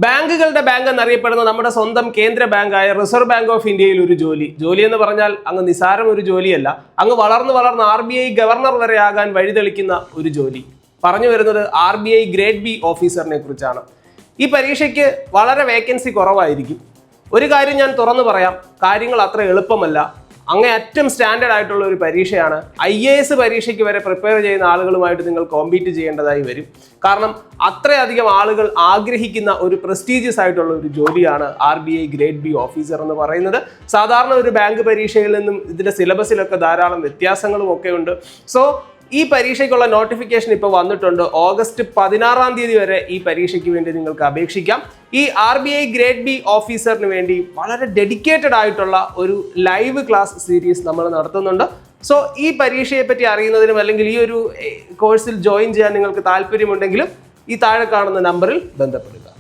ബാങ്കുകളുടെ ബാങ്ക് എന്നറിയപ്പെടുന്ന നമ്മുടെ സ്വന്തം കേന്ദ്ര ബാങ്കായ റിസർവ് ബാങ്ക് ഓഫ് ഇന്ത്യയിൽ ഒരു ജോലി എന്ന് പറഞ്ഞാൽ അങ്ങ് നിസാരം ഒരു ജോലിയല്ല, അങ്ങ് വളർന്ന് RBI ഗവർണർ വരെ ആകാൻ വഴിതെളിക്കുന്ന ഒരു ജോലി. പറഞ്ഞു വരുന്നത് RBI ഗ്രേഡ് ബി ഓഫീസറിനെ കുറിച്ചാണ്. ഈ പരീക്ഷയ്ക്ക് വളരെ വേക്കൻസി കുറവായിരിക്കും. ഒരു കാര്യം ഞാൻ തുറന്നു പറയാം, കാര്യങ്ങൾ അത്ര എളുപ്പമല്ല. അങ്ങേയറ്റം സ്റ്റാൻഡേർഡ് ആയിട്ടുള്ള ഒരു പരീക്ഷയാണ്. IAS പരീക്ഷയ്ക്ക് വരെ പ്രിപ്പയർ ചെയ്യുന്ന ആളുകളുമായിട്ട് നിങ്ങൾ കോമ്പീറ്റ് ചെയ്യേണ്ടതായി വരും. കാരണം അത്രയധികം ആളുകൾ ആഗ്രഹിക്കുന്ന ഒരു പ്രസ്റ്റീജിയസ് ആയിട്ടുള്ള ഒരു ജോലിയാണ് RBI ഗ്രേഡ് ബി ഓഫീസർ എന്ന് പറയുന്നത്. സാധാരണ ഒരു ബാങ്ക് പരീക്ഷയിൽ നിന്നും ഇതിന്റെ സിലബസിലൊക്കെ ധാരാളം വ്യത്യാസങ്ങളും ഒക്കെ ഉണ്ട്. സോ ഈ പരീക്ഷയ്ക്കുള്ള നോട്ടിഫിക്കേഷൻ ഇപ്പോൾ വന്നിട്ടുണ്ട്. ഓഗസ്റ്റ് 16 വരെ ഈ പരീക്ഷയ്ക്ക് വേണ്ടി നിങ്ങൾക്ക് അപേക്ഷിക്കാം. ഈ RBI ഗ്രേഡ് ബി ഓഫീസറിന് വേണ്ടി വളരെ ഡെഡിക്കേറ്റഡ് ആയിട്ടുള്ള ഒരു ലൈവ് ക്ലാസ് സീരീസ് നമ്മൾ നടത്തുന്നുണ്ട്. സോ ഈ പരീക്ഷയെ പറ്റി അറിയുന്നതിനും അല്ലെങ്കിൽ ഈ ഒരു കോഴ്സിൽ ജോയിൻ ചെയ്യാൻ നിങ്ങൾക്ക് താല്പര്യമുണ്ടെങ്കിലും ഈ താഴെ കാണുന്ന നമ്പറിൽ ബന്ധപ്പെടുക.